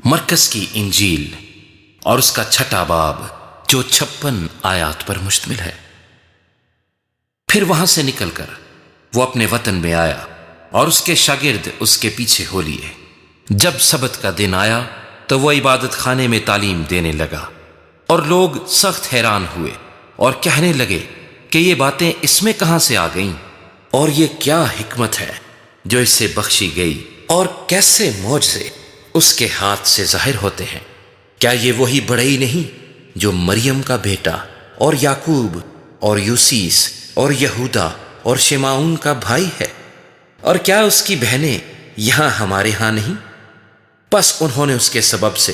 مرکز کی انجیل اور اس کا چھٹا باب جو 56 آیات پر مشتمل ہے۔ پھر وہاں سے نکل کر وہ اپنے وطن میں آیا اور اس کے شاگرد اس کے پیچھے ہو لیے۔ جب سبت کا دن آیا تو وہ عبادت خانے میں تعلیم دینے لگا، اور لوگ سخت حیران ہوئے اور کہنے لگے کہ یہ باتیں اس میں کہاں سے آ گئیں، اور یہ کیا حکمت ہے جو اس سے بخشی گئی، اور کیسے معجزے اس کے ہاتھ سے ظاہر ہوتے ہیں۔ کیا یہ وہی بڑئی نہیں جو مریم کا بیٹا اور یعقوب اور یوسیس اور یہودا اور شمعون کا بھائی ہے؟ اور کیا اس کی بہنیں یہاں ہمارے ہاں نہیں؟ پس انہوں نے اس کے سبب سے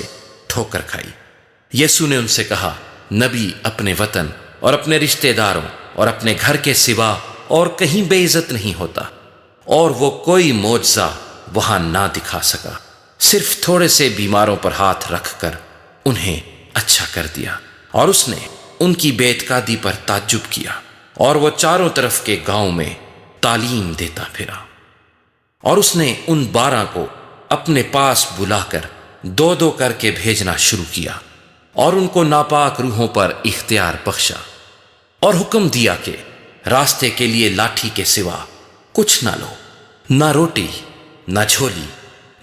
ٹھوکر کھائی۔ یسوع نے ان سے کہا، نبی اپنے وطن اور اپنے رشتہ داروں اور اپنے گھر کے سوا اور کہیں بے عزت نہیں ہوتا، اور وہ کوئی معجزہ وہاں نہ دکھا سکا، صرف تھوڑے سے بیماروں پر ہاتھ رکھ کر انہیں اچھا کر دیا۔ اور اس نے ان کی بے اعتقادی پر تعجب کیا، اور وہ چاروں طرف کے گاؤں میں تعلیم دیتا پھرا۔ اور اس نے ان 12 کو اپنے پاس بلا کر 2 کر کے بھیجنا شروع کیا، اور ان کو ناپاک روحوں پر اختیار بخشا، اور حکم دیا کہ راستے کے لیے لاٹھی کے سوا کچھ نہ لو، نہ روٹی، نہ جھولی،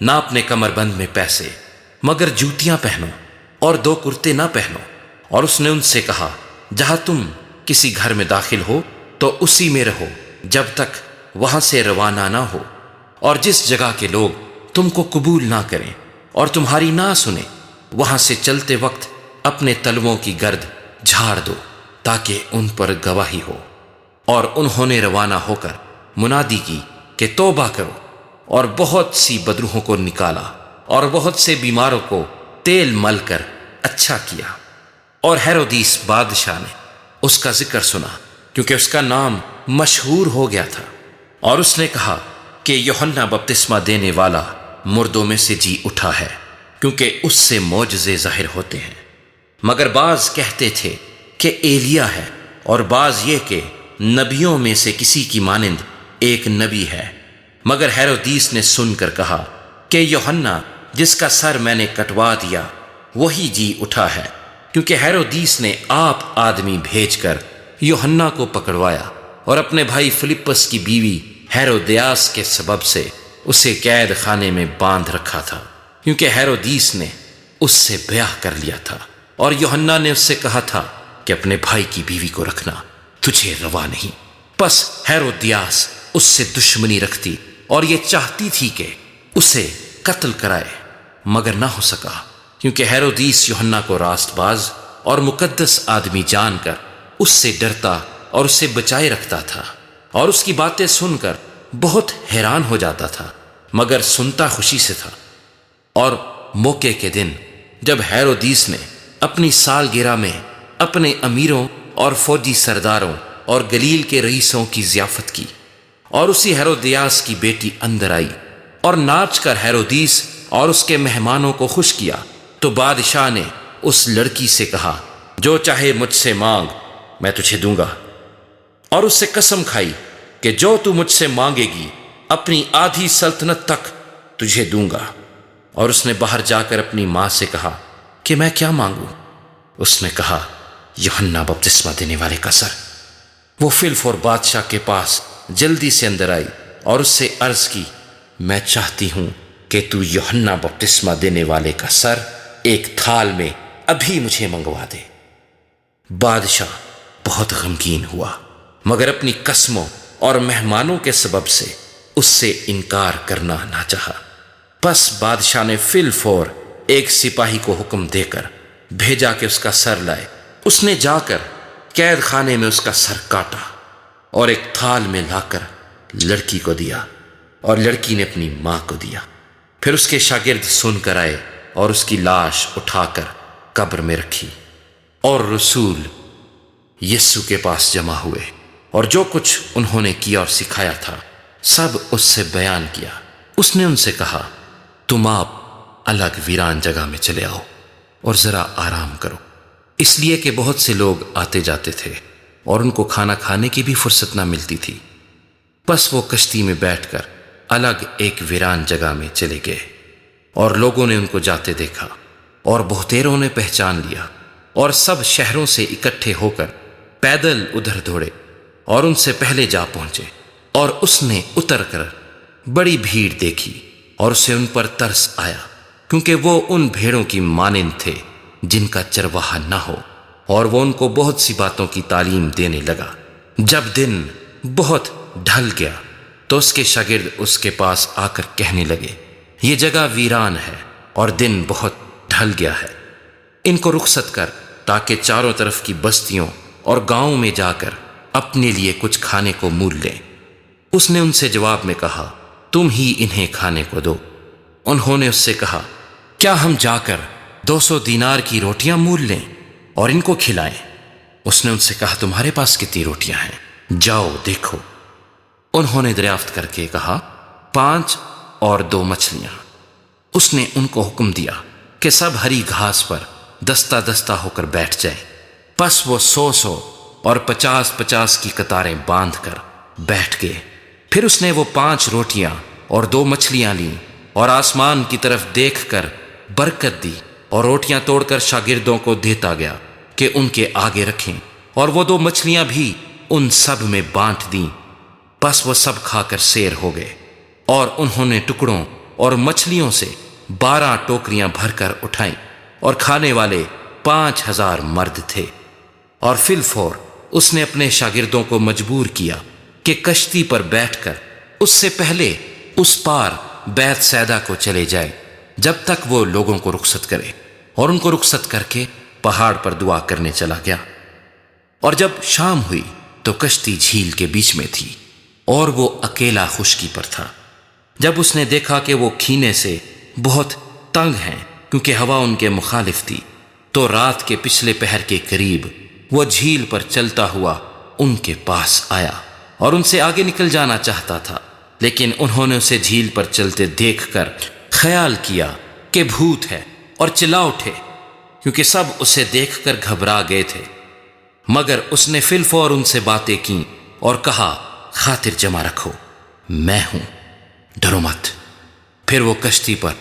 نہ اپنے کمر بند میں پیسے، مگر جوتیاں پہنو اور 2 کرتے نہ پہنو۔ اور اس نے ان سے کہا، جہاں تم کسی گھر میں داخل ہو تو اسی میں رہو جب تک وہاں سے روانہ نہ ہو، اور جس جگہ کے لوگ تم کو قبول نہ کریں اور تمہاری نہ سنیں، وہاں سے چلتے وقت اپنے تلووں کی گرد جھاڑ دو تاکہ ان پر گواہی ہو۔ اور انہوں نے روانہ ہو کر منادی کی کہ توبہ کرو، اور بہت سی بدروحوں کو نکالا، اور بہت سے بیماروں کو تیل مل کر اچھا کیا۔ اور ہیرودیس بادشاہ نے اس کا ذکر سنا، کیونکہ اس کا نام مشہور ہو گیا تھا، اور اس نے کہا کہ یوحنا بپتسمہ دینے والا مردوں میں سے جی اٹھا ہے، کیونکہ اس سے معجزے ظاہر ہوتے ہیں۔ مگر بعض کہتے تھے کہ ایلیا ہے، اور بعض یہ کہ نبیوں میں سے کسی کی مانند ایک نبی ہے۔ مگر ہیرودیس نے سن کر کہا کہ یوحنا جس کا سر میں نے کٹوا دیا وہی جی اٹھا ہے، کیونکہ ہیرودیس نے آپ آدمی بھیج کر یوحنا کو پکڑوایا، اور اپنے بھائی فلپس کی بیوی ہیرودیاس کے سبب سے اسے قید خانے میں باندھ رکھا تھا، کیونکہ ہیرودیس نے اس سے بیاہ کر لیا تھا، اور یوحنا نے اس سے کہا تھا کہ اپنے بھائی کی بیوی کو رکھنا تجھے روا نہیں۔ پس ہیرودیاس اس سے دشمنی رکھتی اور یہ چاہتی تھی کہ اسے قتل کرائے، مگر نہ ہو سکا، کیونکہ ہیرودیس یوحنا کو راست باز اور مقدس آدمی جان کر اس سے ڈرتا اور اسے بچائے رکھتا تھا، اور اس کی باتیں سن کر بہت حیران ہو جاتا تھا، مگر سنتا خوشی سے تھا۔ اور موقع کے دن جب ہیرودیس نے اپنی سالگرہ میں اپنے امیروں اور فوجی سرداروں اور گلیل کے رئیسوں کی ضیافت کی، اور اسی ہیرودیاس کی بیٹی اندر آئی اور ناچ کر ہیرودیس اور اس کے مہمانوں کو خوش کیا، تو بادشاہ نے اس لڑکی سے کہا، جو چاہے مجھ سے مانگ، میں تجھے دوں گا۔ اور اس سے قسم کھائی کہ جو تو مجھ سے مانگے گی اپنی آدھی سلطنت تک تجھے دوں گا۔ اور اس نے باہر جا کر اپنی ماں سے کہا کہ میں کیا مانگوں؟ اس نے کہا، یوحنا بپتسمہ دینے والے کا سر۔ وہ فلفور بادشاہ کے پاس جلدی سے اندر آئی اور اس سے عرض کی، میں چاہتی ہوں کہ تو یوحنا بپتسمہ دینے والے کا سر ایک تھال میں ابھی مجھے منگوا دے۔ بادشاہ بہت غمگین ہوا، مگر اپنی قسموں اور مہمانوں کے سبب سے اس سے انکار کرنا نہ چاہا۔ پس بادشاہ نے فی الفور ایک سپاہی کو حکم دے کر بھیجا کہ اس کا سر لائے۔ اس نے جا کر قید خانے میں اس کا سر کاٹا اور ایک تھال میں لا کر لڑکی کو دیا، اور لڑکی نے اپنی ماں کو دیا۔ پھر اس کے شاگرد سن کر آئے اور اس کی لاش اٹھا کر قبر میں رکھی، اور رسول یسوع کے پاس جمع ہوئے، اور جو کچھ انہوں نے کیا اور سکھایا تھا سب اس سے بیان کیا۔ اس نے ان سے کہا، تم آپ الگ ویران جگہ میں چلے آؤ اور ذرا آرام کرو، اس لیے کہ بہت سے لوگ آتے جاتے تھے اور ان کو کھانا کھانے کی بھی فرصت نہ ملتی تھی۔ پس وہ کشتی میں بیٹھ کر الگ ایک ویران جگہ میں چلے گئے۔ اور لوگوں نے ان کو جاتے دیکھا اور بہتیروں نے پہچان لیا، اور سب شہروں سے اکٹھے ہو کر پیدل ادھر دوڑے اور ان سے پہلے جا پہنچے۔ اور اس نے اتر کر بڑی بھیڑ دیکھی اور اسے ان پر ترس آیا، کیونکہ وہ ان بھیڑوں کی مانند تھے جن کا چرواہا نہ ہو، اور وہ ان کو بہت سی باتوں کی تعلیم دینے لگا۔ جب دن بہت ڈھل گیا تو اس کے شاگرد اس کے پاس آ کر کہنے لگے، یہ جگہ ویران ہے اور دن بہت ڈھل گیا ہے، ان کو رخصت کر تاکہ چاروں طرف کی بستیوں اور گاؤں میں جا کر اپنے لیے کچھ کھانے کو مول لیں۔ اس نے ان سے جواب میں کہا، تم ہی انہیں کھانے کو دو۔ انہوں نے اس سے کہا، کیا ہم جا کر 200 دینار کی روٹیاں مول لیں اور ان کو کھلائیں؟ اس نے ان سے کہا، تمہارے پاس کتنی روٹیاں ہیں؟ جاؤ دیکھو۔ انہوں نے دریافت کر کے کہا، 5 اور 2 مچھلیاں۔ اس نے ان کو حکم دیا کہ سب ہری گھاس پر دستہ دستہ ہو کر بیٹھ جائیں۔ پس وہ 100 اور 50 کی قطاریں باندھ کر بیٹھ گئے۔ پھر اس نے وہ 5 روٹیاں اور 2 مچھلیاں لیں اور آسمان کی طرف دیکھ کر برکت دی، اور روٹیاں توڑ کر شاگردوں کو دیتا گیا کہ ان کے آگے رکھیں، اور وہ 2 مچھلیاں بھی ان سب میں بانٹ دیں۔ پس وہ سب کھا کر سیر ہو گئے، اور انہوں نے ٹکڑوں اور مچھلیوں سے 12 ٹوکریاں بھر کر اٹھائیں، اور کھانے والے 5000 مرد تھے۔ اور فی الفور اس نے اپنے شاگردوں کو مجبور کیا کہ کشتی پر بیٹھ کر اس سے پہلے اس پار بیت سیدا کو چلے جائے جب تک وہ لوگوں کو رخصت کرے، اور ان کو رخصت کر کے پہاڑ پر دعا کرنے چلا گیا۔ اور جب شام ہوئی تو کشتی جھیل کے بیچ میں تھی اور وہ اکیلا خشکی پر تھا۔ جب اس نے دیکھا کہ وہ کھینے سے بہت تنگ ہیں کیونکہ ہوا ان کے مخالف تھی، تو رات کے پچھلے پہر کے قریب وہ جھیل پر چلتا ہوا ان کے پاس آیا اور ان سے آگے نکل جانا چاہتا تھا، لیکن انہوں نے اسے جھیل پر چلتے دیکھ کر خیال کیا کہ بھوت ہے اور چلا اٹھے، کیونکہ سب اسے دیکھ کر گھبرا گئے تھے۔ مگر اس نے فی الفور ان سے باتیں کیں اور کہا، خاطر جمع رکھو، میں ہوں، ڈرو مت۔ پھر وہ کشتی پر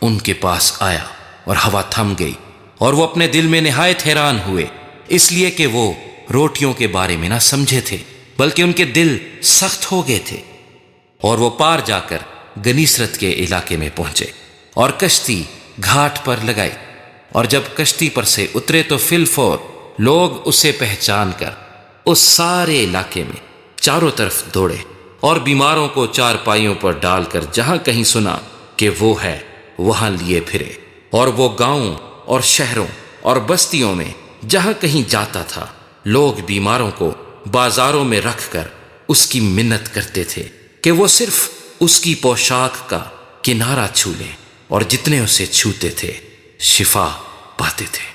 ان کے پاس آیا اور ہوا تھم گئی، اور وہ اپنے دل میں نہایت حیران ہوئے، اس لیے کہ وہ روٹیوں کے بارے میں نہ سمجھے تھے، بلکہ ان کے دل سخت ہو گئے تھے۔ اور وہ پار جا کر گنیسرت کے علاقے میں پہنچے اور کشتی گھاٹ پر لگائی، اور جب کشتی پر سے اترے تو فی الفور لوگ اسے پہچان کر اس سارے علاقے میں چاروں طرف دوڑے، اور بیماروں کو چارپائیوں پر ڈال کر جہاں کہیں سنا کہ وہ ہے وہاں لیے پھرے، اور وہ گاؤں اور شہروں اور بستیوں میں جہاں کہیں جاتا تھا، لوگ بیماروں کو بازاروں میں رکھ کر اس کی منت کرتے تھے کہ وہ صرف اس کی پوشاک کا کنارہ چھو لیں، اور جتنے اسے چھوتے تھے شفا پاتے تھے۔